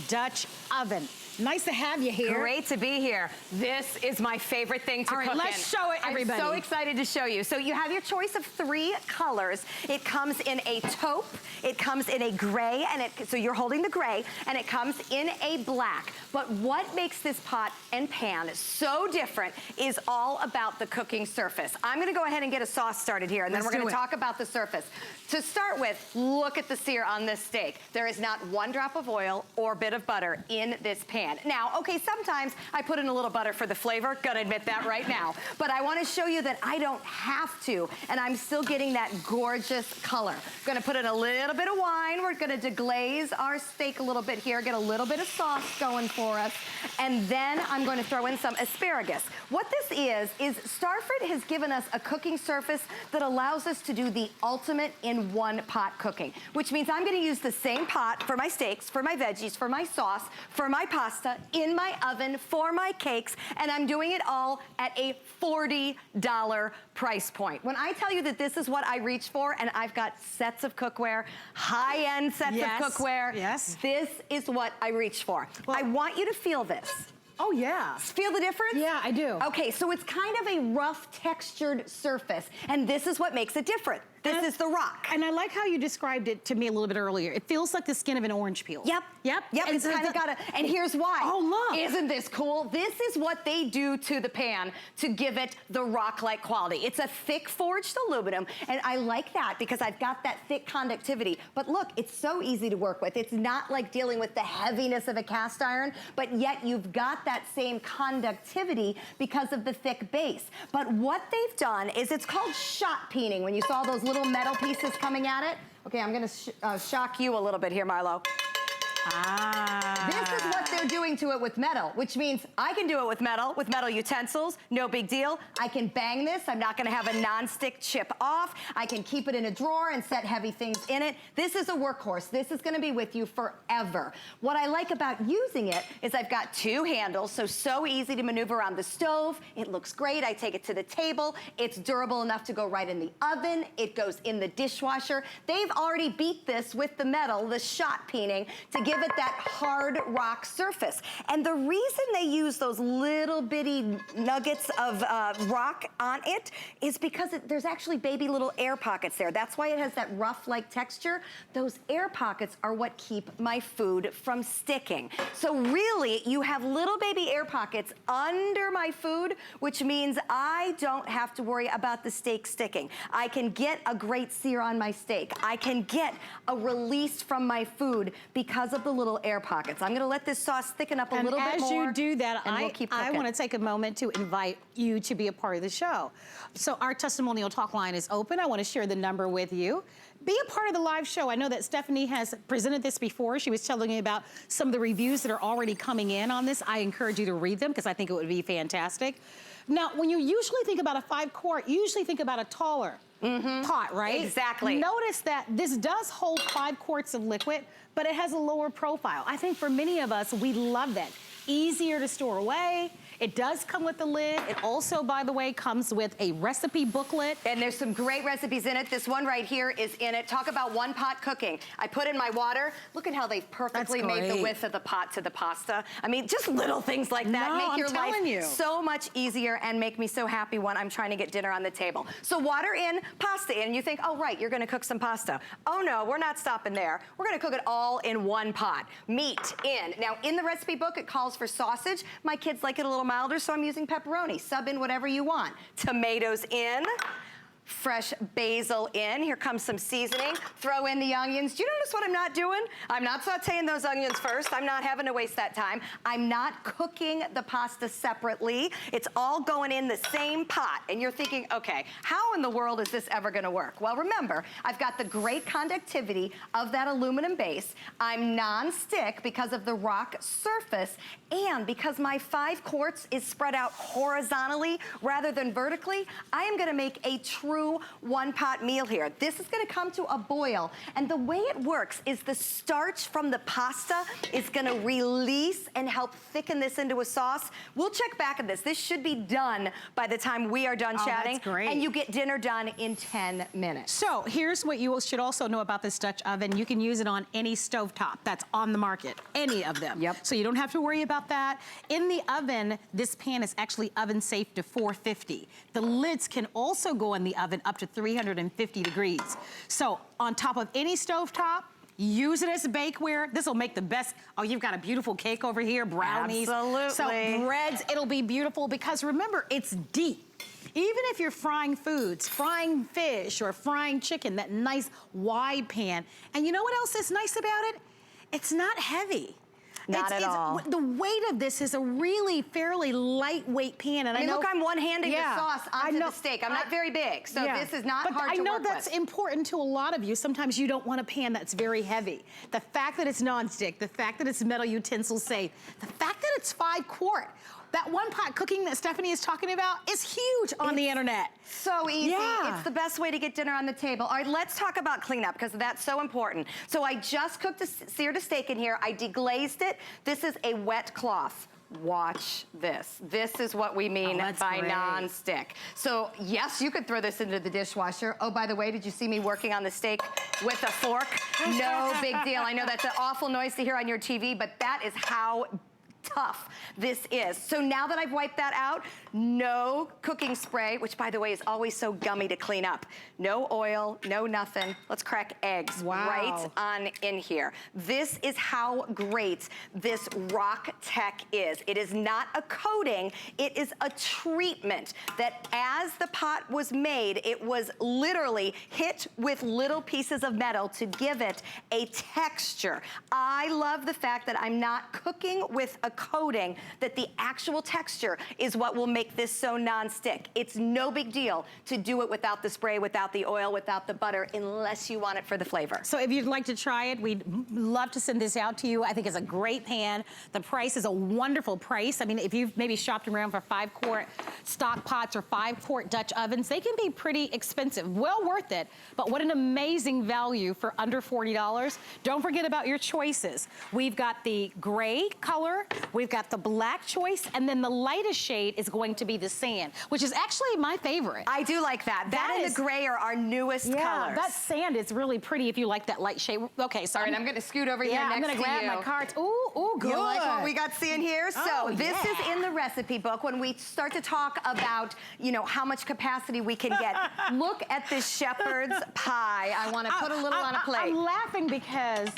Dutch oven. Nice to have you here. Great to be here. This is my favorite thing to cook in. All right, let's show it, everybody. I'm so excited to show you. So you have your choice of 3 colors. It comes in a taupe, it comes in a gray, and so you're holding the gray, and it comes in a black. But what makes this pot and pan so different is all about the cooking surface. I'm gonna go ahead and get a sauce started here, and then we're gonna talk about the surface. To start with, look at the sear on this steak. There is not 1 drop of oil or bit of butter in this pan. Now, okay, sometimes I put in a little butter for the flavor, gonna admit that right now. But I wanna show you that I don't have to, and I'm still getting that gorgeous color. Gonna put in a little bit of wine. We're gonna deglaze our steak a little bit here, get a little bit of sauce going for us, and then I'm going to throw in some asparagus. What this is Starfrit has given us a cooking surface that allows us to do the ultimate in one pot cooking, which means I'm gonna use the same pot for my steaks, for my veggies, for my sauce, for my pasta, in my oven, for my cakes, and I'm doing it all at a $40 price point. When I tell you that this is what I reach for, and I've got sets of cookware, high-end sets of cookware, this is what I reach for. Well, I want you to feel this. Oh, yeah. Feel the difference? Yeah, I do. Okay, so it's kind of a rough textured surface, and this is what makes it different. This is the rock. And I like how you described it to me a little bit earlier. It feels like the skin of an orange peel. Yep. It's kind of got a, and here's why. Oh, look. Isn't this cool? This is what they do to the pan to give it the rock-like quality. It's a thick forged aluminum, and I like that because I've got that thick conductivity. But look, it's so easy to work with. It's not like dealing with the heaviness of a cast iron, but yet you've got that same conductivity because of the thick base. But what they've done is it's called shot peening. When you saw those little metal pieces coming at it. Okay, I'm gonna shock you a little bit here, Marlo. This is what they're doing to it with metal, which means I can do it with metal utensils, no big deal. I can bang this, I'm not gonna have a non-stick chip off. I can keep it in a drawer and set heavy things in it. This is a workhorse. This is gonna be with you forever. What I like about using it is I've got 2 handles, so easy to maneuver around the stove. It looks great, I take it to the table. It's durable enough to go right in the oven. It goes in the dishwasher. They've already beat this with the metal, the shot peening, to give it that hard rock surface. And the reason they use those little bitty nuggets of rock on it is because there's actually baby little air pockets there. That's why it has that rough-like texture. Those air pockets are what keep my food from sticking. So really, you have little baby air pockets under my food, which means I don't have to worry about the steak sticking. I can get a great sear on my steak. I can get a release from my food because of the little air pockets. I'm gonna let this sauce thicken up a little bit more. And as you do that, I want to take a moment to invite you to be a part of the show. So our testimonial talk line is open. I want to share the number with you. Be a part of the live show. I know that Stephanie has presented this before. She was telling me about some of the reviews that are already coming in on this. I encourage you to read them because I think it would be fantastic. Now, when you usually think about a 5-quart, you usually think about a taller pot, right? Exactly. Notice that this does hold 5 quarts of liquid, but it has a lower profile. I think for many of us, we love that. Easier to store away. It does come with a lid. It also, by the way, comes with a recipe booklet. And there's some great recipes in it. This one right here is in it. Talk about one pot cooking. I put in my water. Look at how they've perfectly made the width of the pot to the pasta. I mean, just little things like that make your life so much easier and make me so happy when I'm trying to get dinner on the table. So water in, pasta in. You think, oh, right, you're gonna cook some pasta. Oh, no, we're not stopping there. We're gonna cook it all in one pot. Meat in. Now, in the recipe book, it calls for sausage. My kids like it a little milder, so I'm using pepperoni. Sub in whatever you want. Tomatoes in. Fresh basil in. Here comes some seasoning. Throw in the onions. Do you notice what I'm not doing? I'm not sauteing those onions first. I'm not having to waste that time. I'm not cooking the pasta separately. It's all going in the same pot. And you're thinking, okay, how in the world is this ever gonna work? Well, remember, I've got the great conductivity of that aluminum base. I'm non-stick because of the rock surface, and because my 5 quarts is spread out horizontally rather than vertically, I am gonna make a true true one-pot meal here. This is gonna come to a boil, and the way it works is the starch from the pasta is gonna release and help thicken this into a sauce. We'll check back at this. This should be done by the time we are done chatting. That's great. And you get dinner done in 10 minutes. So here's what you should also know about this Dutch oven. You can use it on any stovetop that's on the market, any of them. Yep. So you don't have to worry about that. In the oven, this pan is actually oven safe to 450. The lids can also go in the oven up to 350 degrees. So on top of any stovetop, use it as a bakeware. This will make the best. Oh, you've got a beautiful cake over here, brownies. Absolutely. So breads, it'll be beautiful because remember, it's deep. Even if you're frying foods, frying fish or frying chicken, that nice wide pan. And you know what else is nice about it? It's not heavy. Not at all. The weight of this is a really fairly lightweight pan. And I mean, look, I'm one-handing the sauce onto the steak. I'm not very big, so yeah. this is not hard to work with. I know that's important to a lot of you. Sometimes you don't want a pan that's very heavy. The fact that it's nonstick, the fact that it's metal utensil safe, the fact that it's 5-quart. That one-pot cooking that Stephanie is talking about is huge on the internet. So easy. Yeah. It's the best way to get dinner on the table. All right, let's talk about cleanup because that's so important. So I just seared a steak in here. I deglazed it. This is a wet cloth. Watch this. This is what we mean by non-stick. So yes, you could throw this into the dishwasher. Oh, by the way, did you see me working on the steak with a fork? No big deal. I know that's an awful noise to hear on your TV, but that is how tough this is. So now that I've wiped that out, no cooking spray, which by the way is always so gummy to clean up. No oil, no nothing. Let's crack eggs right on in here. This is how great this Rock Tech is. It is not a coating, it is a treatment that as the pot was made, it was literally hit with little pieces of metal to give it a texture. I love the fact that I'm not cooking with a coating, that the actual texture is what will make this so non-stick. It's no big deal to do it without the spray, without the oil, without the butter, unless you want it for the flavor. So if you'd like to try it, we'd love to send this out to you. I think it's a great pan. The price is a wonderful price. I mean, if you've maybe shopped around for 5-quart stock pots or 5-quart Dutch ovens, they can be pretty expensive. Well worth it, but what an amazing value for under $40. Don't forget about your choices. We've got the gray color, we've got the black choice, and then the lightest shade is going to be the sand, which is actually my favorite. I do like that. That and the gray are our newest colors. Yeah, that sand is really pretty if you like that light shade. Okay, so I'm going to scoot over here next to you. I'm going to grab my cards. Ooh, good. You like what we got seeing here? Oh, so this is in the recipe book when we start to talk about, you know, how much capacity we can get. Look at this shepherd's pie. I want to put a little on a plate. I'm laughing because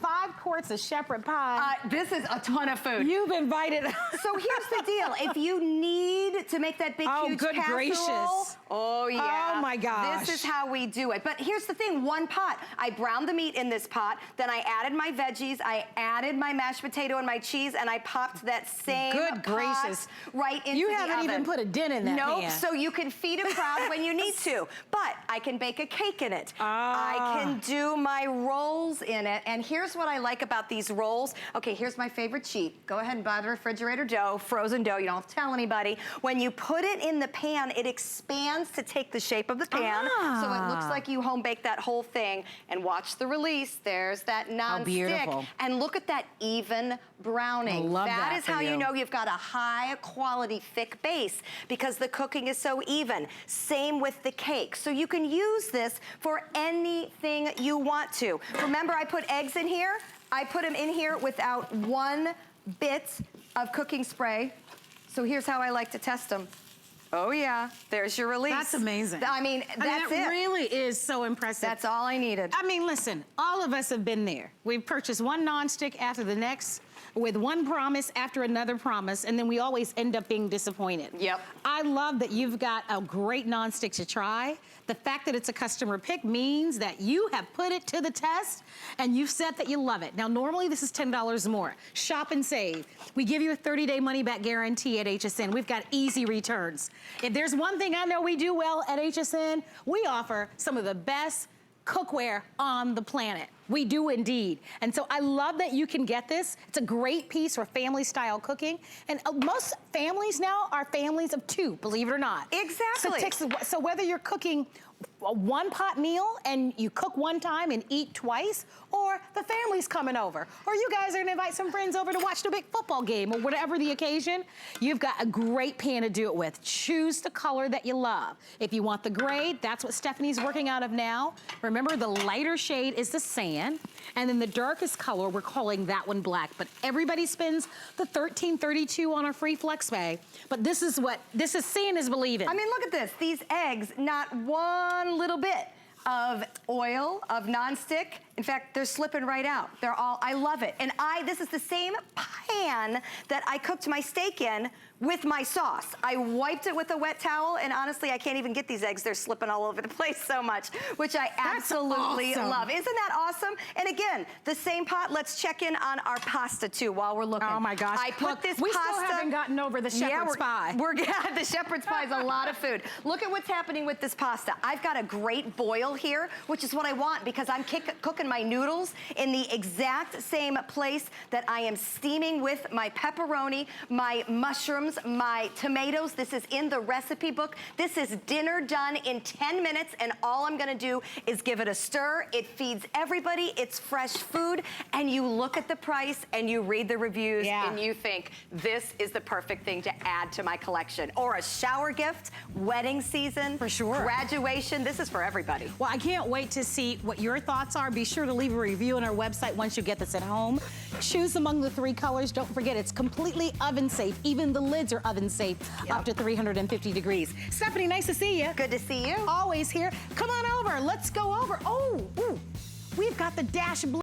5 quarts of shepherd pie. This is a ton of food. You've invited. So here's the deal. If you need to make that big, huge good casserole. Gracious. Oh, yeah. Oh, my gosh. This is how we do it. But here's the thing. One pot. I browned the meat in this pot. Then I added my veggies. I added my mashed potato and my cheese. And I popped that same good gracious. Right into the oven. You haven't even put a dent in that pan. Nope. So you can feed a crowd when you need to. But I can bake a cake in it. I can do my rolls in it. And here's what I like about these rolls. Okay, here's my favorite cheat. Go ahead and buy the refrigerator dough, frozen dough. You don't have to tell anybody. When you put it in the pan, it expands to take the shape of the pan. So it looks like you home bake that whole thing. And watch the release. There's that non-stick. And look at that even browning. I love that is how you know you've got a high quality thick base because the cooking is so even. Same with the cake. So you can use this for anything you want to. Remember, I put eggs in here. I put them in here without one bit of cooking spray. So here's how I like to test them. Oh yeah, there's your release. That's amazing. I mean, that's it really is so impressive. That's all I needed. I mean, listen, all of us have been there. We've purchased one nonstick after the next, with one promise after another promise, and then we always end up being disappointed. Yep. I love that you've got a great nonstick to try. The fact that it's a customer pick means that you have put it to the test and you've said that you love it. Now, normally this is $10 more. Shop and save. We give you a 30-day money-back guarantee at HSN. We've got easy returns. If there's one thing I know we do well at HSN, we offer some of the best cookware on the planet. We do indeed. And so I love that you can get this. It's a great piece for family style cooking. And most families now are families of 2, believe it or not. Exactly. So whether you're cooking a one-pot meal and you cook one time and eat twice, or the family's coming over, or you guys are gonna invite some friends over to watch the big football game, or whatever the occasion, you've got a great pan to do it with. Choose the color that you love. If you want the gray, that's what Stephanie's working out of now. Remember, the lighter shade is the sand, and then the darkest color, we're calling that one black. But everybody spends the $13.32 on a free flex pay. But this is seeing is believing. I mean, look at this. These eggs, not one little bit of oil, of nonstick. In fact, they're slipping right out. They're all, I love it. And this is the same pan that I cooked my steak in with my sauce. I wiped it with a wet towel, and honestly, I can't even get these eggs. They're slipping all over the place so much, which I absolutely love. Isn't that awesome? And again, the same pot, let's check in on our pasta too while we're looking. Oh my gosh. I put this we pasta. Still haven't gotten over the shepherd's pie. The shepherd's pie is a lot of food. Look at what's happening with this pasta. I've got a great boil here, which is what I want because I'm cooking my noodles in the exact same place that I am steaming with my pepperoni, my mushrooms, my tomatoes. This is in the recipe book. This is dinner done in 10 minutes, and all I'm gonna do is give it a stir. It feeds everybody. It's fresh food, and you look at the price and you read the reviews and you think, this is the perfect thing to add to my collection. Or a shower gift, wedding season, for sure, graduation. This is for everybody. Well, I can't wait to see what your thoughts are. Be sure to leave a review on our website once you get this at home. Choose among the 3 colors. Don't forget, it's completely oven safe. Even the lids are oven safe, up to 350 degrees. Stephanie, nice to see you. Good to see you. Always here. Come on over. Let's go over. Oh, ooh, we've got the Dash Blue.